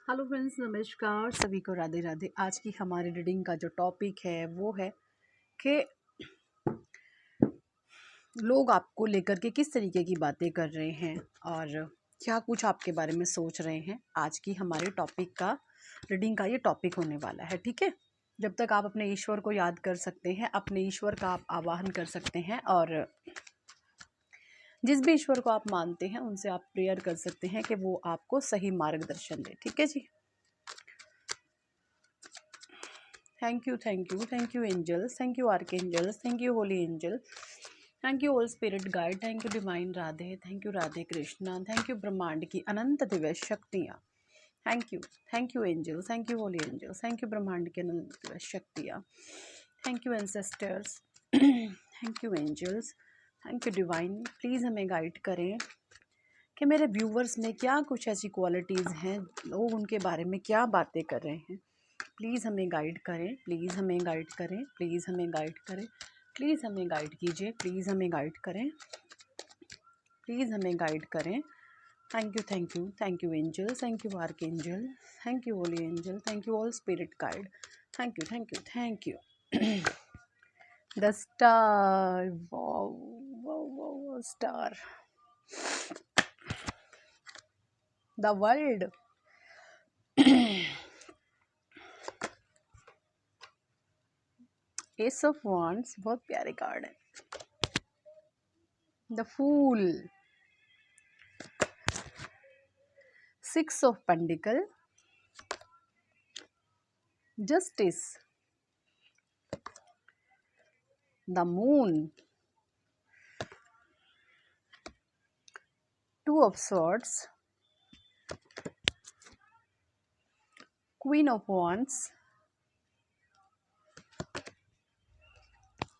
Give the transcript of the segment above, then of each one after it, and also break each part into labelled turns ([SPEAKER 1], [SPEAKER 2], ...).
[SPEAKER 1] Hello friends, नमस्कार सभी को, राधे राधे। आज की हमारी रीडिंग का जो टॉपिक है वो है कि लोग आपको लेकर के किस तरीके की बातें कर रहे हैं और क्या कुछ आपके बारे में सोच रहे हैं। आज की हमारे टॉपिक का रीडिंग का ये टॉपिक होने वाला है, ठीक है। जब तक आप अपने ईश्वर को याद कर सकते हैं, अपने ईश्वर का आप आवाहन कर सकते हैं और जिस भी ईश्वर को आप मानते हैं उनसे आप प्रेयर कर सकते हैं कि वो आपको सही मार्गदर्शन दे, ठीक है जी। Thank you, thank you, thank you, angels, thank you, archangels, thank you, holy angel, thank you, all spirit guide, thank you, divine Radhe, thank you, Radhe Krishna, thank you, ब्रह्मांड की अनंत दिव्य शक्तियाँ, thank you, angels, thank you, holy angels, thank you, ब्रह्मांड की अनंत दिव्य शक्तियाँ, thank you, ancestors, thank you, angels, thank you, divine, please हमें guide करें कि मेरे व्यूवर्स में क्या कुछ ऐसी क्वालिटीज़ हैं, लोग उनके बारे में क्या बातें कर रहे हैं। प्लीज़ हमें गाइड करें, प्लीज़ हमें गाइड करें, प्लीज़ हमें गाइड करें, प्लीज़ हमें गाइड कीजिए, प्लीज़ हमें गाइड करें, प्लीज़ हमें गाइड करें। Thank you angel, thank you archangel, thank you holy angel, thank you all spirit guide, thank you. The star, wow star, the world, ace of wands, बहुत प्यारे card है। The fool, six of pentacle, justice, the moon, two of swords, queen of wands,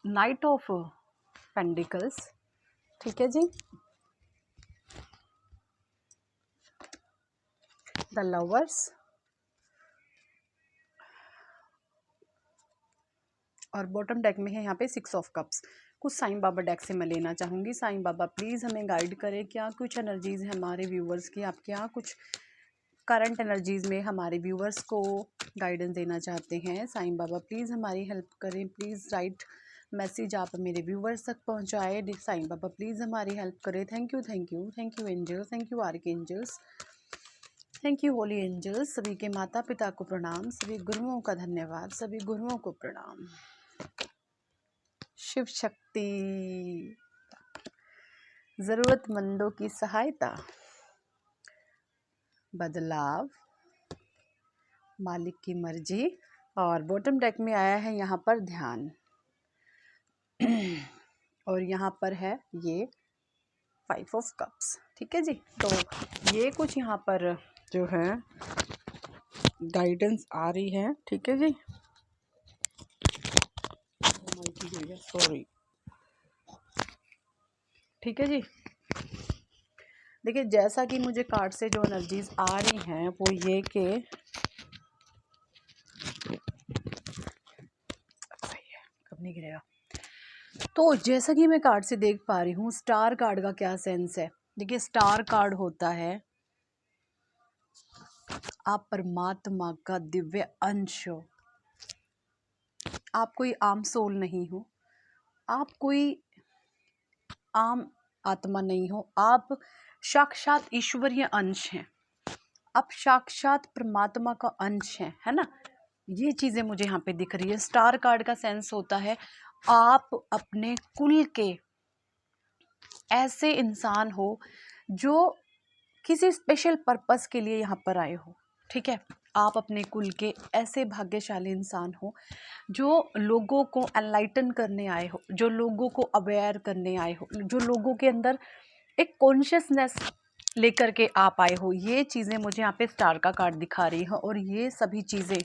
[SPEAKER 1] knight of pentacles, ठीक है जी, the lovers और bottom deck में है यहाँ पे सिक्स ऑफ कप्स। कुछ साईं बाबा डेक से मैं लेना चाहूँगी। साईं बाबा प्लीज़ हमें गाइड करें, क्या कुछ एनर्जीज़ है हमारे व्यूवर्स की, आप क्या कुछ करंट एनर्जीज़ में हमारे व्यूवर्स को गाइडेंस देना चाहते हैं। साईं बाबा प्लीज़ हमारी हेल्प करें, प्लीज़ राइट मैसेज आप मेरे व्यूवर्स तक पहुँचाए। साईं बाबा प्लीज़ हमारी हेल्प करें। Thank you angels, thank you archangels, thank you holy angels. सभी के माता पिता को प्रणाम, सभी गुरुओं का धन्यवाद, सभी गुरुओं को प्रणाम। शिव शक्ति, ज़रूरतमंदों की सहायता, बदलाव, मालिक की मर्जी और बॉटम डेक में आया है यहाँ पर ध्यान और यहाँ पर है ये फाइव ऑफ कप्स, ठीक है जी। तो ये कुछ यहाँ पर जो है गाइडेंस आ रही है, ठीक है जी। सॉरी, ठीक है जी। देखिए, जैसा कि मुझे कार्ड से जो एनर्जीज आ रही हैं वो ये कि सही है, कब नहीं गिरेगा। तो जैसा कि मैं कार्ड से देख पा रही हूँ, स्टार कार्ड का क्या सेंस है। देखिए, स्टार कार्ड होता है आप परमात्मा का दिव्य अंश हो। आप कोई आम सोल नहीं हो, आप कोई आम आत्मा नहीं हो, आप साक्षात ईश्वरीय अंश हैं, आप साक्षात परमात्मा का अंश हैं, है ना। ये चीज़ें मुझे यहाँ पे दिख रही है। स्टार कार्ड का सेंस होता है आप अपने कुल के ऐसे इंसान हो जो किसी स्पेशल पर्पस के लिए यहाँ पर आए हो, ठीक है। आप अपने कुल के ऐसे भाग्यशाली इंसान हो जो लोगों को एनलाइटन करने आए हो, जो लोगों को अवेयर करने आए हो, जो लोगों के अंदर एक कॉन्शियसनेस लेकर के आप आए हो। ये चीज़ें मुझे यहाँ पे स्टार का कार्ड दिखा रही है और ये सभी चीज़ें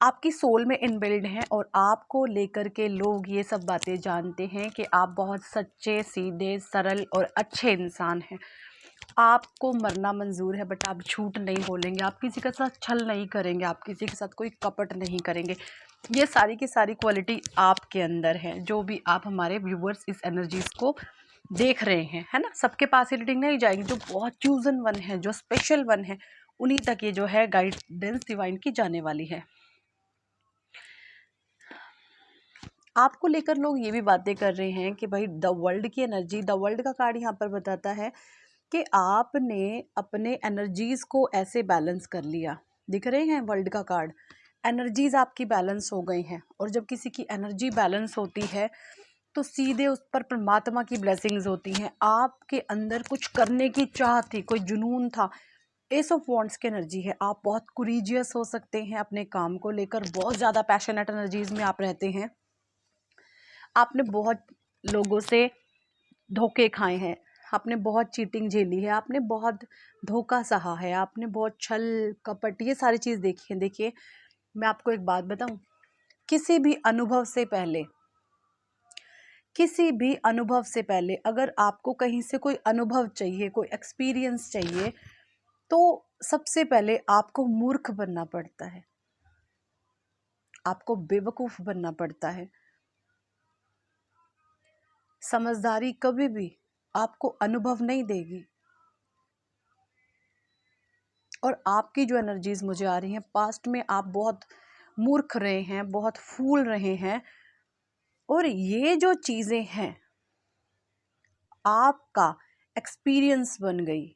[SPEAKER 1] आपकी सोल में इनबिल्ड हैं और आपको लेकर के लोग ये सब बातें जानते हैं कि आप बहुत सच्चे, सीधे, सरल और अच्छे इंसान हैं। आपको मरना मंजूर है बट आप झूठ नहीं बोलेंगे, आप किसी के साथ छल नहीं करेंगे, आप किसी के साथ कोई कपट नहीं करेंगे। ये सारी की सारी क्वालिटी आपके अंदर है। जो भी आप हमारे व्यूवर्स इस एनर्जीज़ को देख रहे हैं, है ना। सबके पास ये रीडिंग नहीं जाएगी, जो बहुत चूजन वन है, जो स्पेशल वन है, उन्हीं तक ये जो है गाइडेंस डिवाइन की जाने वाली है। आपको लेकर लोग ये भी बातें कर रहे हैं कि भाई द वर्ल्ड की एनर्जी, द वर्ल्ड का कार्ड यहाँ पर बताता है कि आपने अपने एनर्जीज को ऐसे बैलेंस कर लिया। दिख रहे हैं वर्ल्ड का कार्ड, एनर्जीज आपकी बैलेंस हो गई हैं। और जब किसी की एनर्जी बैलेंस होती है तो सीधे उस पर परमात्मा की ब्लेसिंग्स होती हैं। आपके अंदर कुछ करने की चाह थी, कोई जुनून था, एस ऑफ वॉन्ड्स की एनर्जी है। आप बहुत कुरीजियस हो सकते हैं अपने काम को लेकर, बहुत ज़्यादा पैशनेट एनर्जीज में आप रहते हैं। आपने बहुत लोगों से धोखे खाए हैं, आपने बहुत चीटिंग झेली है, आपने बहुत धोखा सहा है, आपने बहुत छल कपट, ये सारी चीज़ देखी है। देखिए मैं आपको एक बात बताऊं, किसी भी अनुभव से पहले, किसी भी अनुभव से पहले अगर आपको कहीं से कोई अनुभव चाहिए, कोई एक्सपीरियंस चाहिए, तो सबसे पहले आपको मूर्ख बनना पड़ता है, आपको बेवकूफ़ बनना पड़ता है। समझदारी कभी भी आपको अनुभव नहीं देगी। और आपकी जो एनर्जीज मुझे आ रही हैं, पास्ट में आप बहुत मूर्ख रहे हैं, बहुत फूल रहे हैं, और ये जो चीज़ें हैं आपका एक्सपीरियंस बन गई,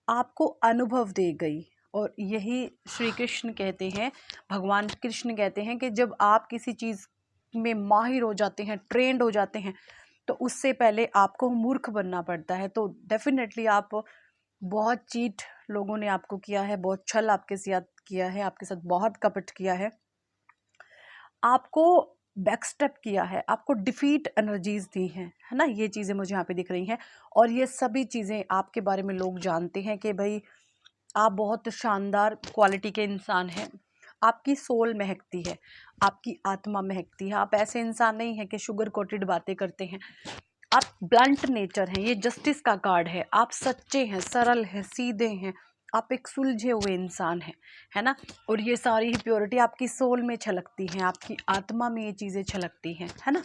[SPEAKER 1] आपको अनुभव दे गई। और यही श्री कृष्ण कहते हैं, भगवान कृष्ण कहते हैं कि जब आप किसी चीज़ में माहिर हो जाते हैं, ट्रेंड हो जाते हैं, तो उससे पहले आपको मूर्ख बनना पड़ता है। तो डेफिनेटली आप बहुत चीट लोगों ने आपको किया है, बहुत छल आपके साथ किया है, आपके साथ बहुत कपट किया है, आपको बैकस्टेप किया है, आपको डिफीट एनर्जीज दी हैं, है ना। ये चीज़ें मुझे यहाँ पे दिख रही हैं। और ये सभी चीज़ें आपके बारे में लोग जानते हैं कि भाई आप बहुत शानदार क्वालिटी के इंसान हैं, आपकी सोल महकती है, आपकी आत्मा महकती है। आप ऐसे इंसान नहीं हैं कि शुगर कोटेड बातें करते हैं, आप ब्लंट नेचर हैं। ये जस्टिस का कार्ड है, आप सच्चे हैं, सरल हैं, सीधे हैं, आप एक सुलझे हुए इंसान हैं, है ना। और ये सारी ही प्योरिटी आपकी सोल में छलकती हैं, आपकी आत्मा में ये चीज़ें छलकती हैं, है ना।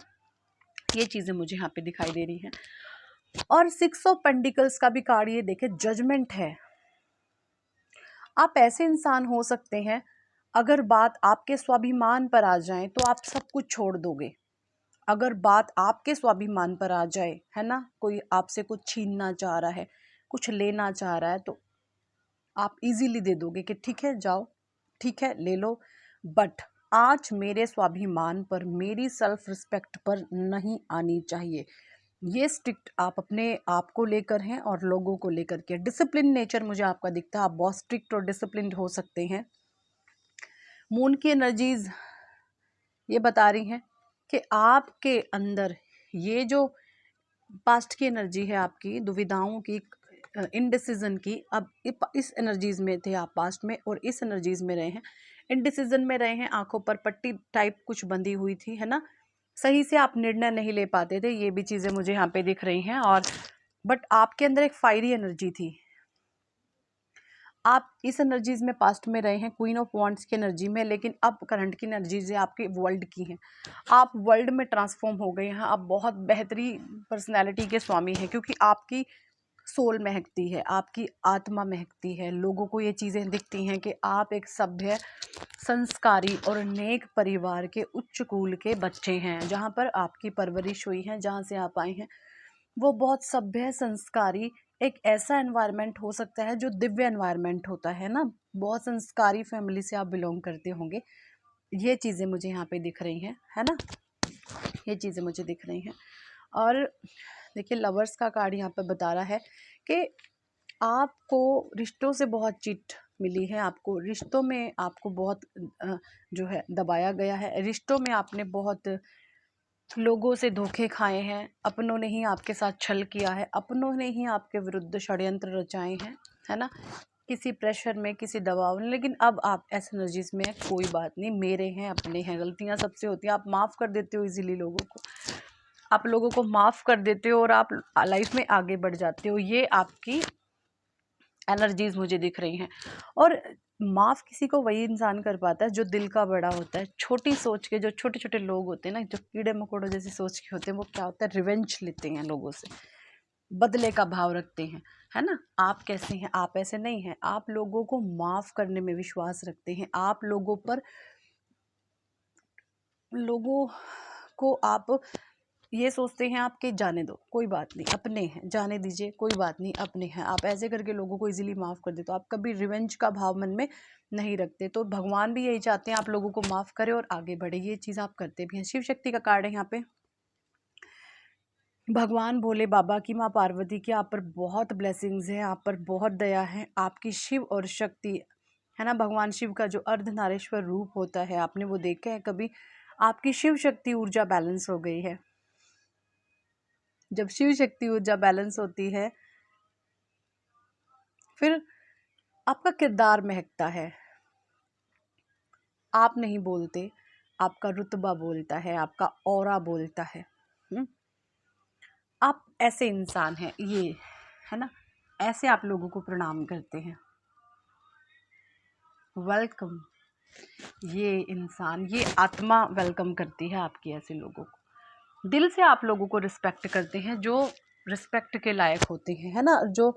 [SPEAKER 1] ये चीज़ें मुझे यहाँ पे दिखाई दे रही हैं। और 6 ऑफ पेंटिकल्स का भी कार्ड ये देखे, जजमेंट है। आप ऐसे इंसान हो सकते हैं, अगर बात आपके स्वाभिमान पर आ जाए तो आप सब कुछ छोड़ दोगे। अगर बात आपके स्वाभिमान पर आ जाए, है ना, कोई आपसे कुछ छीनना चाह रहा है, कुछ लेना चाह रहा है, तो आप इजीली दे दोगे कि ठीक है जाओ, ठीक है ले लो। बट आज मेरे स्वाभिमान पर, मेरी सेल्फ रिस्पेक्ट पर नहीं आनी चाहिए। ये स्ट्रिक्ट आप अपने आप को लेकर हैं और लोगों को लेकर के। डिसिप्लिन नेचर मुझे आपका दिखता है, आप बहुत स्ट्रिक्ट और डिसिप्लिन हो सकते हैं। मून की एनर्जीज ये बता रही हैं कि आपके अंदर ये जो पास्ट की एनर्जी है, आपकी दुविधाओं की, इनडिसीजन की, अब इस एनर्जीज में थे आप पास्ट में, और इस एनर्जीज में रहे हैं, इनडिसीजन में रहे हैं, आंखों पर पट्टी टाइप कुछ बंधी हुई थी, है ना। सही से आप निर्णय नहीं ले पाते थे, ये भी चीज़ें मुझे यहाँ पे दिख रही हैं। और बट आपके अंदर एक फायरी एनर्जी थी, आप इस एनर्जीज में पास्ट में रहे हैं, क्वीन ऑफ वॉन्ड्स की एनर्जी में, लेकिन अब करंट की एनर्जीज आपके वर्ल्ड की हैं। आप वर्ल्ड में ट्रांसफॉर्म हो गए हैं, आप बहुत बेहतरीन पर्सनैलिटी के स्वामी हैं, क्योंकि आपकी सोल महकती है, आपकी आत्मा महकती है। लोगों को ये चीज़ें दिखती हैं कि आप एक सभ्य, संस्कारी और नेक परिवार के उच्च कुल के बच्चे हैं। जहाँ पर आपकी परवरिश हुई है, जहाँ से आप आए हैं, वो बहुत सभ्य, संस्कारी, एक ऐसा एनवायरनमेंट हो सकता है जो दिव्य एनवायरनमेंट होता है ना। बहुत संस्कारी फैमिली से आप बिलोंग करते होंगे। ये चीज़ें मुझे यहाँ पे दिख रही हैं, है ना, ये चीज़ें मुझे दिख रही हैं। और देखिए लवर्स का कार्ड यहाँ पे बता रहा है कि आपको रिश्तों से बहुत चिट मिली है, आपको रिश्तों में आपको बहुत जो है दबाया गया है, रिश्तों में आपने बहुत लोगों से धोखे खाए हैं, अपनों ने ही आपके साथ छल किया है, अपनों ने ही आपके विरुद्ध षड्यंत्र रचाए हैं, है ना, किसी प्रेशर में, किसी दबाव में। लेकिन अब आप ऐसे एनर्जीज में, कोई बात नहीं, मेरे हैं, अपने हैं, गलतियां सबसे होती हैं, आप माफ़ कर देते हो इजीली लोगों को, आप लोगों को माफ़ कर देते हो और आप लाइफ में आगे बढ़ जाते हो। ये आपकी एनर्जीज मुझे दिख रही हैं। और माफ़ किसी को वही इंसान कर पाता है जो दिल का बड़ा होता है। छोटी सोच के जो छोटे छोटे लोग होते हैं ना, जो कीड़े मकोड़ों जैसी सोच के होते हैं, वो क्या होता है, रिवेंज लेते हैं लोगों से, बदले का भाव रखते हैं, है ना। आप कैसे हैं? आप ऐसे नहीं हैं। आप लोगों को माफ़ करने में विश्वास रखते हैं। आप लोगों को आप ये सोचते हैं आप कि जाने दो, कोई बात नहीं, अपने हैं, जाने दीजिए, कोई बात नहीं, अपने हैं। आप ऐसे करके लोगों को इजीली माफ़ कर देते हो। आप कभी रिवेंज का भाव मन में नहीं रखते। तो भगवान भी यही चाहते हैं आप लोगों को माफ़ करें और आगे बढ़े। ये चीज़ आप करते भी हैं। शिव शक्ति का कार्ड है यहाँ पे। भगवान भोले बाबा की, माँ पार्वती की आप पर बहुत ब्लेसिंग्स हैं, आप पर बहुत दया है। आपकी शिव और शक्ति, है ना, भगवान शिव का जो अर्धनारेश्वर रूप होता है, आपने वो देखा है कभी? आपकी शिव शक्ति ऊर्जा बैलेंस हो गई है। जब शिव शक्ति ऊर्जा बैलेंस होती है, फिर आपका किरदार महकता है। आप नहीं बोलते, आपका रुतबा बोलता है, आपका ऑरा बोलता है। आप ऐसे इंसान हैं, ये है ना, ऐसे आप लोगों को प्रणाम करते हैं। वेलकम। ये इंसान, ये आत्मा वेलकम करती है आपकी ऐसे लोगों को। दिल से आप लोगों को रिस्पेक्ट करते हैं, जो रिस्पेक्ट के लायक होते हैं, है ना। जो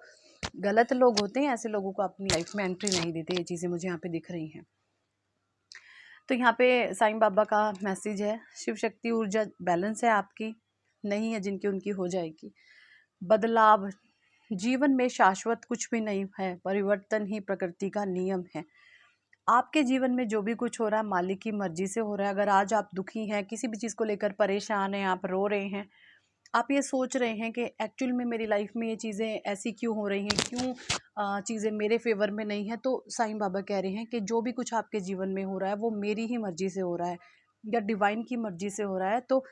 [SPEAKER 1] गलत लोग होते हैं, ऐसे लोगों को अपनी लाइफ में एंट्री नहीं देते। ये चीज़ें मुझे यहाँ पे दिख रही हैं। तो यहाँ पे साईं बाबा का मैसेज है, शिव शक्ति ऊर्जा बैलेंस है आपकी, नहीं है जिनकी उनकी हो जाएगी। बदलाव, जीवन में शाश्वत कुछ भी नहीं है, परिवर्तन ही प्रकृति का नियम है। आपके जीवन में जो भी कुछ हो रहा है मालिक की मर्जी से हो रहा है। अगर आज आप दुखी हैं, किसी भी चीज़ को लेकर परेशान हैं, आप रो रहे हैं, आप ये सोच रहे हैं कि एक्चुअल में मेरी लाइफ में ये चीज़ें ऐसी क्यों हो रही हैं, क्यों चीज़ें मेरे फेवर में नहीं है, तो साईं बाबा कह रहे हैं कि जो भी कुछ आपके जीवन में हो रहा है वो मेरी ही मर्जी से हो रहा है या डिवाइन की मर्जी से हो रहा है। तो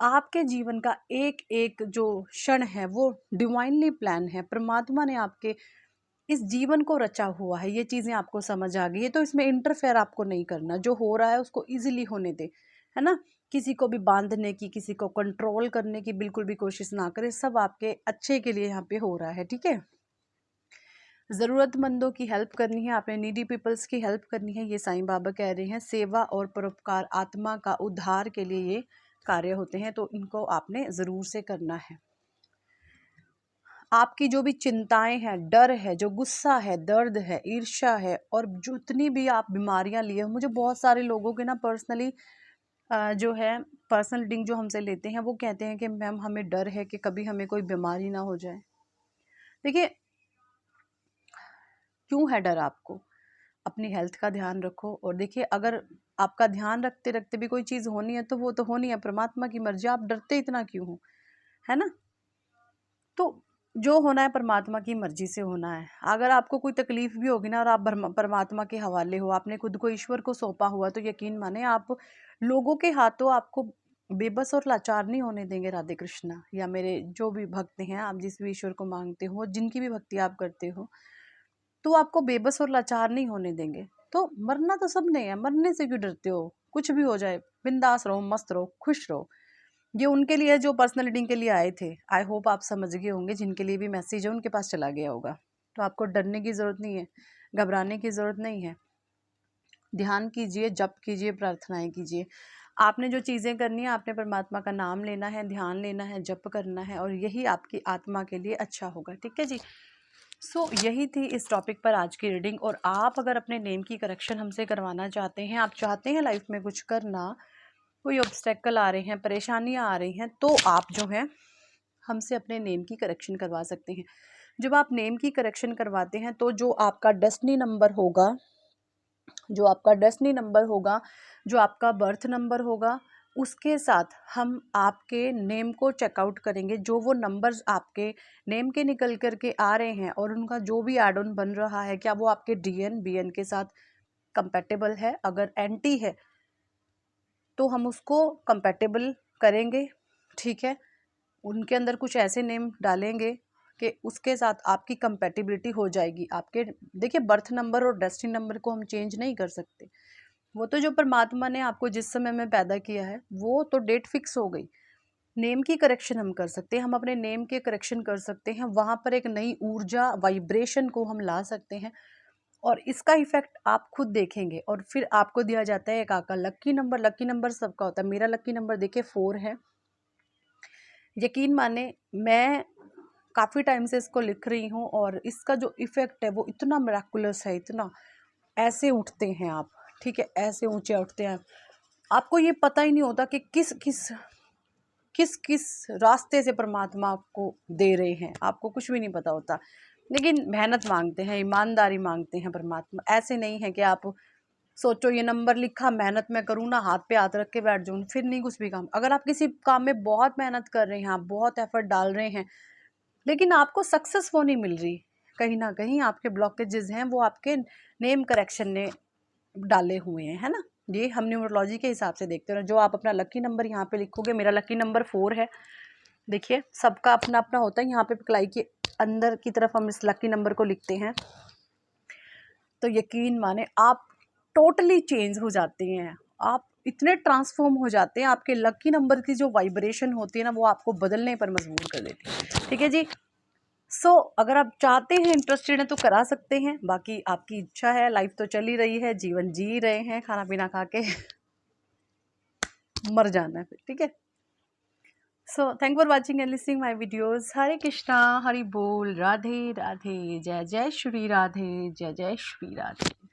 [SPEAKER 1] आपके जीवन का एक एक जो क्षण है वो डिवाइनली प्लान है। परमात्मा ने आपके इस जीवन को रचा हुआ है। ये चीज़ें आपको समझ आ गई है, तो इसमें इंटरफेयर आपको नहीं करना। जो हो रहा है उसको इजीली होने दे, है ना। किसी को भी बांधने की, किसी को कंट्रोल करने की बिल्कुल भी कोशिश ना करें। सब आपके अच्छे के लिए यहाँ पे हो रहा है, ठीक है। ज़रूरतमंदों की हेल्प करनी है आपने, नीडी पीपल्स की हेल्प करनी है, ये साईं बाबा कह रहे हैं। सेवा और परोपकार आत्मा का उद्धार के लिए ये कार्य होते हैं, तो इनको आपने ज़रूर से करना है। आपकी जो भी चिंताएं हैं, डर है, जो गुस्सा है, दर्द है, ईर्ष्या है, और जितनी भी आप बीमारियां लिए, मुझे बहुत सारे लोगों के ना पर्सनली जो है पर्सनल रीडिंग जो हमसे लेते हैं, वो कहते हैं कि मैम हमें डर है कि कभी हमें कोई बीमारी ना हो जाए। देखिए, क्यों है डर आपको? अपनी हेल्थ का ध्यान रखो। और देखिए, अगर आपका ध्यान रखते रखते भी कोई चीज़ होनी है तो वो तो होनी है, परमात्मा की मर्जी। आप डरते इतना क्यों हो, है ना। तो जो होना है परमात्मा की मर्जी से होना है। अगर आपको कोई तकलीफ भी होगी ना और आप परमात्मा के हवाले हो, आपने खुद को ईश्वर को सौंपा हुआ, तो यकीन माने आप लोगों के हाथों आपको बेबस और लाचार नहीं होने देंगे। राधे कृष्णा, या मेरे जो भी भक्त हैं, आप जिस भी ईश्वर को मांगते हो, जिनकी भी भक्ति आप करते हो, तो आपको बेबस और लाचार नहीं होने देंगे। तो मरना तो सबने है, मरने से क्यों डरते हो? कुछ भी हो जाए, बिंदास रहो, मस्त रहो, खुश रहो। ये उनके लिए जो पर्सनल रीडिंग के लिए आए थे, आई होप आप समझ गए होंगे। जिनके लिए भी मैसेज है उनके पास चला गया होगा। तो आपको डरने की ज़रूरत नहीं है, घबराने की ज़रूरत नहीं है। ध्यान कीजिए, जप कीजिए, प्रार्थनाएं कीजिए। आपने जो चीज़ें करनी है, आपने परमात्मा का नाम लेना है, ध्यान लेना है, जप करना है, और यही आपकी आत्मा के लिए अच्छा होगा, ठीक है जी। यही थी इस टॉपिक पर आज की रीडिंग। और आप अगर अपने नेम की करेक्शन हमसे करवाना चाहते हैं, आप चाहते हैं लाइफ में कुछ करना, कोई ऑब्स्टेकल आ रहे हैं, परेशानियां आ रही हैं, तो आप जो है हमसे अपने नेम की करेक्शन करवा सकते हैं। जब आप नेम की करेक्शन करवाते हैं तो जो आपका डेस्टिनी नंबर होगा, जो आपका बर्थ नंबर होगा, उसके साथ हम आपके नेम को चेकआउट करेंगे। जो वो नंबर्स आपके नेम के निकल कर के आ रहे हैं और उनका जो भी एड ऑन बन रहा है, क्या वो आपके डीएन बीएन के साथ कंपैटिबल है। अगर एंटी है तो हम उसको कंपैटिबल करेंगे, ठीक है। उनके अंदर कुछ ऐसे नेम डालेंगे कि उसके साथ आपकी कंपैटिबिलिटी हो जाएगी। आपके देखिए, बर्थ नंबर और डेस्टिनी नंबर को हम चेंज नहीं कर सकते। वो तो जो परमात्मा ने आपको जिस समय में पैदा किया है, वो तो डेट फिक्स हो गई। नेम की करेक्शन हम कर सकते हैं, हम अपने नेम के करेक्शन कर सकते हैं, वहाँ पर एक नई ऊर्जा वाइब्रेशन को हम ला सकते हैं और इसका इफेक्ट आप खुद देखेंगे। और फिर आपको दिया जाता है एक आका लक्की नंबर। लक्की नंबर सबका होता है, मेरा लक्की नंबर देखिए 4 है। यकीन माने मैं काफ़ी टाइम से इसको लिख रही हूँ और इसका जो इफेक्ट है वो इतना मिराकुलस है, इतना ऐसे उठते हैं आप, ठीक है, ऐसे ऊंचे उठते हैं। आपको ये पता ही नहीं होता कि किस किस किस किस रास्ते से परमात्मा आपको दे रहे हैं, आपको कुछ भी नहीं पता होता। लेकिन मेहनत मांगते हैं, ईमानदारी मांगते हैं परमात्मा। ऐसे नहीं है कि आप सोचो ये नंबर लिखा, मेहनत मैं करूँ ना, हाथ पे हाथ रख के बैठ जाऊँ, फिर नहीं कुछ भी काम। अगर आप किसी काम में बहुत मेहनत कर रहे हैं, आप बहुत एफर्ट डाल रहे हैं, लेकिन आपको सक्सेस वो नहीं मिल रही, कहीं ना कहीं आपके ब्लॉकेजेस हैं, वो आपके नेम करेक्शन ने डाले हुए हैं, है ना। ये हम न्यूमरोलॉजी के हिसाब से देखते हैं। जो आप अपना लकी नंबर यहाँ पे लिखोगे, मेरा लकी नंबर 4 है। देखिए सबका अपना अपना होता है। यहाँ पे पिकलाई के अंदर की तरफ हम इस लकी नंबर को लिखते हैं, तो यकीन माने आप टोटली चेंज हो जाते हैं, आप इतने ट्रांसफॉर्म हो जाते हैं। आपके लकी नंबर की जो वाइब्रेशन होती है ना, वो आपको बदलने पर मजबूर कर देती है, ठीक है जी। अगर आप चाहते हैं, इंटरेस्टेड हैं, तो करा सकते हैं, बाकी आपकी इच्छा है। लाइफ तो चल ही रही है, जीवन जी रहे हैं, खाना पीना खा के मर जाना है फिर, ठीक है। Thank for watching and listening my videos. Hare Krishna, Hari बोल, राधे राधे, जय जय श्री राधे, जय जय श्री राधे।